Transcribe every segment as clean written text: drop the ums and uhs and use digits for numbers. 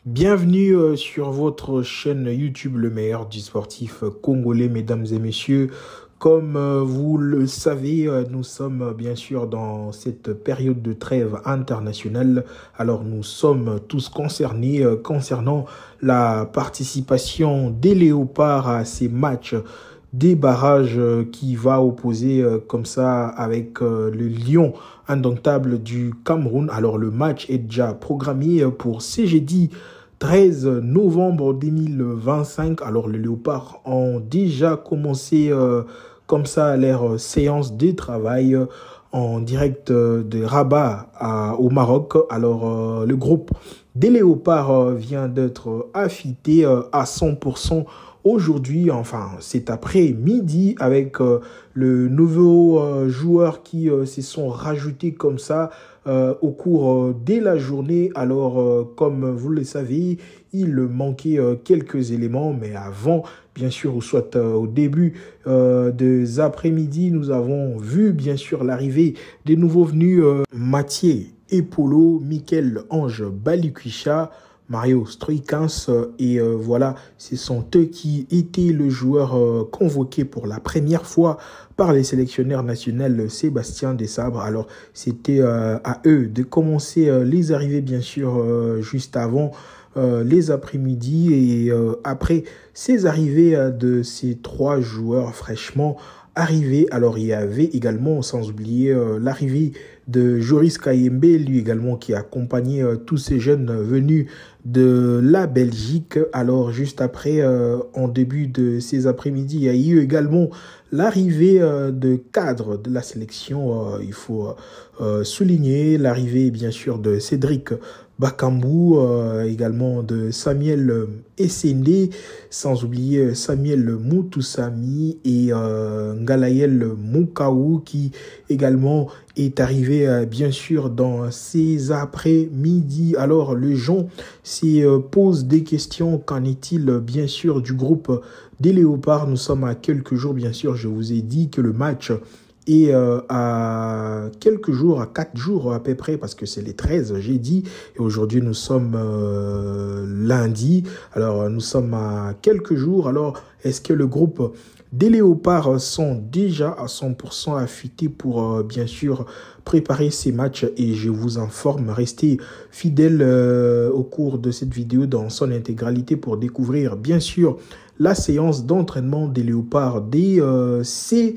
Bienvenue sur votre chaîne YouTube Le Meilleur du sportif congolais, mesdames et messieurs. Comme vous le savez, nous sommes bien sûr dans cette période de trêve internationale. Alors nous sommes tous concernés concernant la participation des Léopards à ces matchs des barrages qui va opposer comme ça avec le Lion indomptable du Cameroun. Alors le match est déjà programmé pour ce jeudi 13 novembre 2025. Alors les Léopards ont déjà commencé comme ça leur séance de travail en direct de Rabat au Maroc. Alors le groupe des Léopards vient d'être affûté à 100% aujourd'hui, enfin c'est après-midi avec le nouveau joueur qui se sont rajoutés comme ça au cours de la journée. Alors comme vous le savez, il manquait quelques éléments, mais avant, bien sûr, ou soit au début des après-midi, nous avons vu bien sûr l'arrivée des nouveaux venus Mathieu Epolo, Michel-Ange Balikwisha, Mario Stroikens et voilà, ce sont eux qui étaient le joueur convoqué pour la première fois par les sélectionneurs nationaux Sébastien Desabre. Alors c'était à eux de commencer les arrivées bien sûr juste avant les après-midi et après ces arrivées de ces trois joueurs fraîchement arrivés. Alors il y avait également, sans oublier l'arrivée de Joris Kayembe, lui également qui a accompagné tous ces jeunes venus de la Belgique. Alors juste après, en début de ces après-midi, il y a eu également l'arrivée de cadres de la sélection. Il faut souligner l'arrivée bien sûr de Cédric Bakambu, également de Samuel Essende, sans oublier Samuel Moutoussami et Ngalaël Moukaou qui également est arrivé bien sûr dans ces après-midi. Alors le gens pose des questions. Qu'en est-il bien sûr du groupe des Léopards? Nous sommes à quelques jours, bien sûr, je vous ai dit que le match est à quelques jours, à 4 jours à peu près, parce que c'est les 13, j'ai dit, et aujourd'hui nous sommes lundi, alors nous sommes à quelques jours. Alors est-ce que le groupe des Léopards sont déjà à 100% affûtés pour bien sûr préparer ces matchs? Et je vous informe, restez fidèles au cours de cette vidéo dans son intégralité pour découvrir bien sûr la séance d'entraînement des Léopards dès ces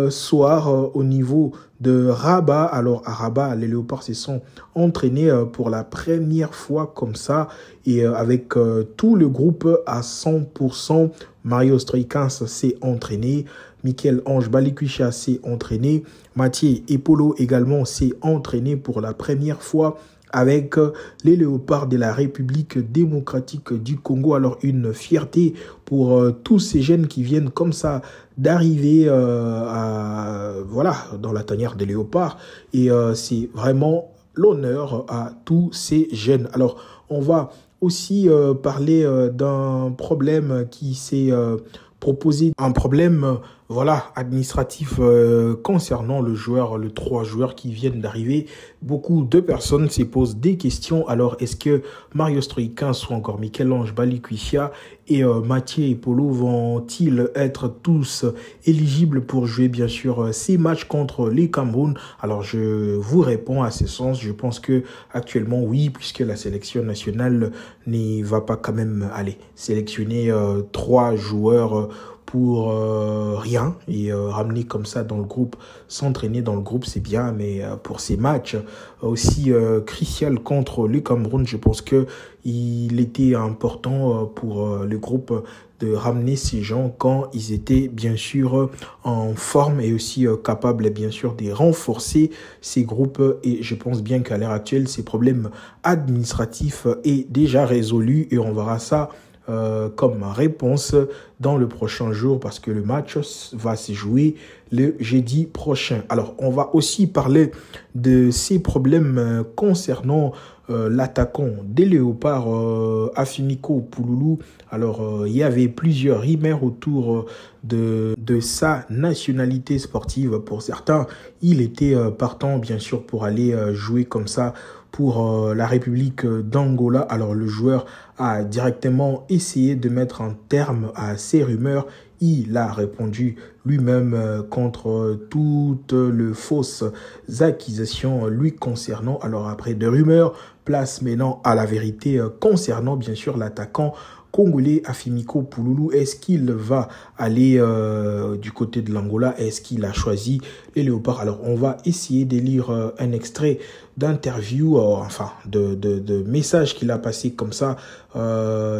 soirs au niveau de Rabat. Alors à Rabat, les Léopards se sont entraînés pour la première fois comme ça et avec tout le groupe à 100%. Mario Stroikens s'est entraîné, Michel-Ange Balikwisha s'est entraîné, Mathieu Epolo également s'est entraîné pour la première fois avec les Léopards de la République démocratique du Congo. Alors une fierté pour tous ces jeunes qui viennent comme ça d'arriver voilà, dans la tanière des Léopards. Et c'est vraiment l'honneur à tous ces jeunes. Alors on va aussi parler d'un problème qui s'est proposé, un problème voilà, administratif concernant le joueur, les 3 joueurs qui viennent d'arriver. Beaucoup de personnes se posent des questions. Alors, est-ce que Mario Stroikens ou encore Michel-Ange Balikwisha et Mathieu Epolo vont-ils être tous éligibles pour jouer bien sûr ces matchs contre les Cameroun? Alors, je vous réponds à ce sens. Je pense que actuellement oui, puisque la sélection nationale n'y va pas quand même aller sélectionner 3 joueurs pour rien et ramener comme ça dans le groupe, s'entraîner dans le groupe, c'est bien, mais pour ces matchs aussi crucial contre le Cameroun, je pense que il était important pour le groupe de ramener ces gens quand ils étaient bien sûr en forme et aussi capables bien sûr de renforcer ces groupes. Et je pense bien qu'à l'heure actuelle, ces problèmes administratifs est déjà résolu et on verra ça comme réponse dans le prochain jour parce que le match va se jouer le jeudi prochain. Alors, on va aussi parler de ces problèmes concernant l'attaquant des Léopards, Afimiko Pouloulou. Alors, il y avait plusieurs rumeurs autour de sa nationalité sportive. Pour certains, il était partant, bien sûr, pour aller jouer comme ça pour la République d'Angola. Alors le joueur a directement essayé de mettre un terme à ces rumeurs. Il a répondu lui-même contre toutes les fausses accusations lui concernant. Alors après de rumeurs, place maintenant à la vérité concernant bien sûr l'attaquant congolais Afimiko Pouloulou. Est-ce qu'il va aller du côté de l'Angola? Est-ce qu'il a choisi les Léopards? Alors on va essayer de lire un extrait d'interview, enfin de messages qu'il a passé comme ça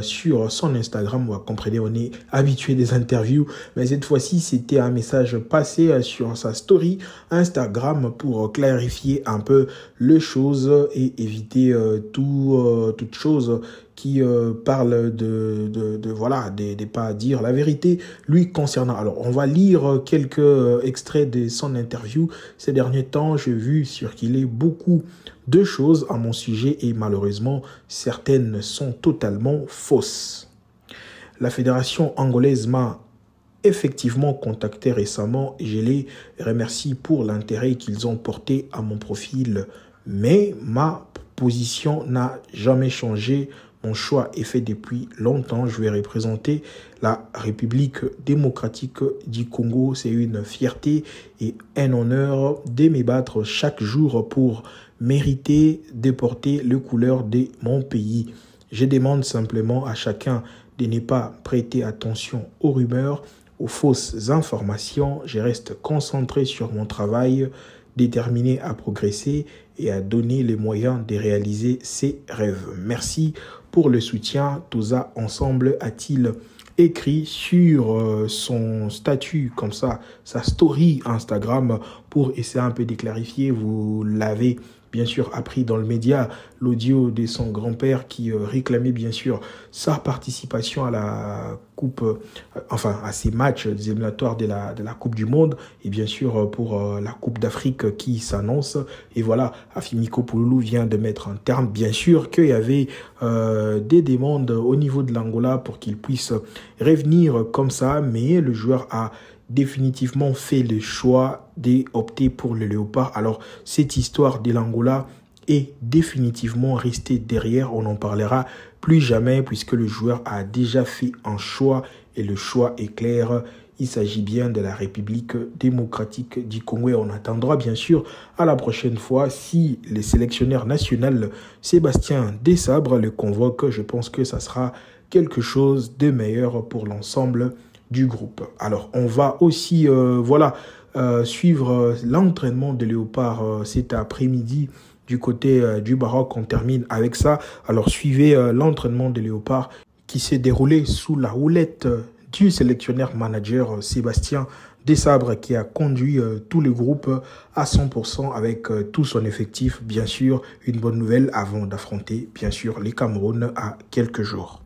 sur son Instagram. Vous comprenez, on est habitué des interviews, mais cette fois-ci c'était un message passé sur sa story Instagram pour clarifier un peu les choses et éviter toute chose qui parle voilà, de pas dire la vérité lui concernant. Alors, on va lire quelques extraits de son interview. Ces derniers temps, j'ai vu circuler beaucoup de choses à mon sujet et malheureusement, certaines sont totalement fausses. La fédération angolaise m'a effectivement contacté récemment et je les remercie pour l'intérêt qu'ils ont porté à mon profil. Mais ma position n'a jamais changé. Mon choix est fait depuis longtemps. Je vais représenter la République démocratique du Congo. C'est une fierté et un honneur de me battre chaque jour pour mériter de porter les couleurs de mon pays. Je demande simplement à chacun de ne pas prêter attention aux rumeurs, aux fausses informations. Je reste concentré sur mon travail, déterminé à progresser et à donner les moyens de réaliser ses rêves. Merci pour le soutien. Toza Ensemble a-t-il écrit sur son statut, comme ça, sa story Instagram, pour essayer un peu de clarifier. Vous l'avez bien sûr appris dans le média, l'audio de son grand-père qui réclamait bien sûr sa participation à la coupe, enfin à ces matchs des éliminatoires de la Coupe du Monde et bien sûr pour la Coupe d'Afrique qui s'annonce. Et voilà, Afimiko Pouloulou vient de mettre un terme. Bien sûr qu'il y avait des demandes au niveau de l'Angola pour qu'il puisse revenir comme ça, mais le joueur a définitivement fait le choix d'opter pour le Léopard. Alors, cette histoire de l'Angola est définitivement restée derrière. On n'en parlera plus jamais puisque le joueur a déjà fait un choix et le choix est clair. Il s'agit bien de la République démocratique du Congo et on attendra bien sûr à la prochaine fois si le sélectionneur national Sébastien Desabre le convoque. Je pense que ça sera quelque chose de meilleur pour l'ensemble du groupe. Alors, on va aussi suivre l'entraînement de Léopard cet après-midi du côté du Maroc. On termine avec ça. Alors, suivez l'entraînement de Léopard qui s'est déroulé sous la houlette du sélectionneur manager Sébastien Desabre qui a conduit tout le groupe à 100% avec tout son effectif. Bien sûr, une bonne nouvelle avant d'affronter, bien sûr, les Cameroun à quelques jours.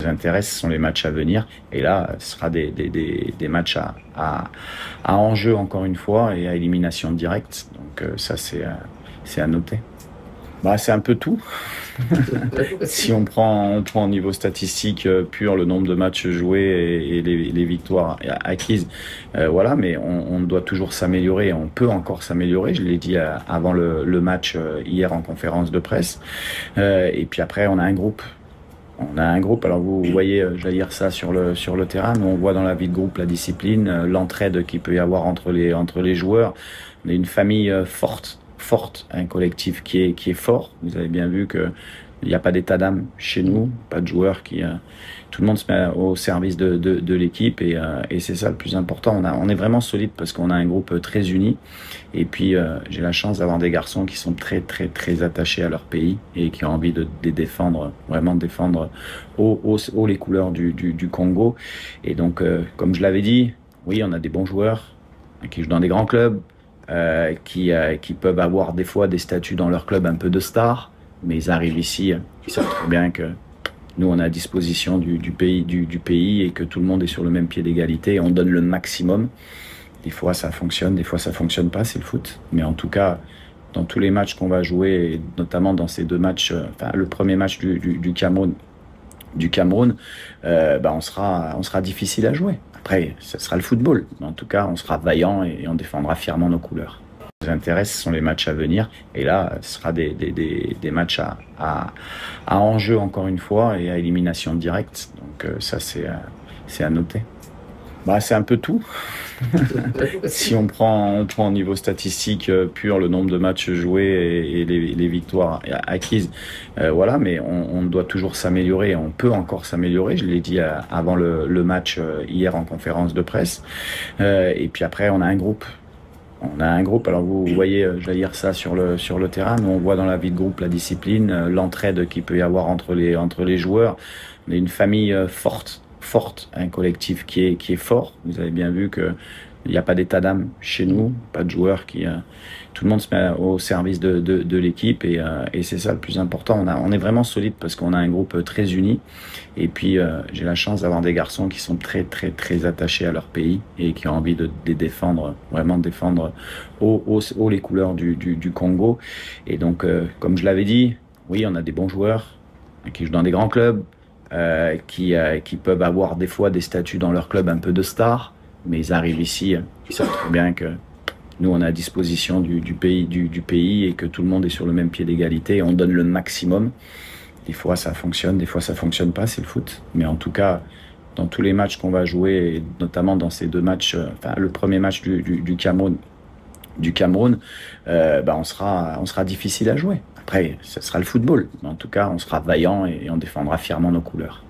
Nous intéresse, ce sont les matchs à venir. Et là, ce sera des matchs à enjeu, encore une fois, et à élimination directe. Donc ça, c'est à noter. C'est un peu tout. Si on prend au niveau statistique pur le nombre de matchs joués et les victoires acquises, voilà, mais on doit toujours s'améliorer, on peut encore s'améliorer, je l'ai dit avant le match hier en conférence de presse. Et puis après, on a un groupe. Alors vous voyez jaillir ça sur le terrain, mais on voit dans la vie de groupe la discipline, l'entraide qu'il peut y avoir entre les joueurs. On est une famille forte, un collectif qui est fort. Vous avez bien vu que il n'y a pas d'état d'âme chez nous, pas de joueurs tout le monde se met au service de l'équipe et c'est ça le plus important. On est vraiment solide parce qu'on a un groupe très uni. Et puis j'ai la chance d'avoir des garçons qui sont très attachés à leur pays et qui ont envie de défendre, vraiment défendre haut les couleurs du Congo. Et donc, comme je l'avais dit, oui, on a des bons joueurs qui jouent dans des grands clubs, qui peuvent avoir des fois des statuts dans leur club un peu de stars, mais ils arrivent ici, ils savent très bien que nous, on est à disposition du pays et que tout le monde est sur le même pied d'égalité. On donne le maximum. Des fois, ça fonctionne, des fois, ça fonctionne pas, c'est le foot. Mais en tout cas, dans tous les matchs qu'on va jouer, et notamment dans ces deux matchs, le premier match du Cameroun, on sera difficile à jouer. Après, ce sera le football. Mais en tout cas, on sera vaillant et on défendra fièrement nos couleurs. Ce qui nous intéresse, ce sont les matchs à venir. Et là, ce sera des matchs à enjeu, encore une fois, et à élimination directe. Donc ça, c'est à noter. C'est un peu tout. Si on prend au niveau statistique pur le nombre de matchs joués et les victoires acquises, voilà, mais on doit toujours s'améliorer, on peut encore s'améliorer, je l'ai dit avant le match hier en conférence de presse. Et puis après, on a un groupe. Alors vous voyez jaillir ça sur le terrain, mais on voit dans la vie de groupe la discipline, l'entraide qu'il peut y avoir entre les joueurs. On est une famille forte, un collectif qui est fort. Vous avez bien vu que il n'y a pas d'état d'âme chez nous, pas de joueurs tout le monde se met au service de l'équipe et c'est ça le plus important. On est vraiment solide parce qu'on a un groupe très uni. Et puis j'ai la chance d'avoir des garçons qui sont très attachés à leur pays et qui ont envie de défendre, vraiment défendre haut les couleurs du Congo. Et donc, comme je l'avais dit, oui, on a des bons joueurs qui jouent dans des grands clubs, qui peuvent avoir des fois des statuts dans leur club un peu de stars, mais ils arrivent ici, ils savent très bien que nous, on est à disposition du pays et que tout le monde est sur le même pied d'égalité. On donne le maximum. Des fois, ça fonctionne, des fois, ça fonctionne pas, c'est le foot. Mais en tout cas, dans tous les matchs qu'on va jouer, et notamment dans ces deux matchs, le premier match du Cameroun, on sera difficile à jouer. Après, ce sera le football. Mais en tout cas, on sera vaillant et on défendra fièrement nos couleurs.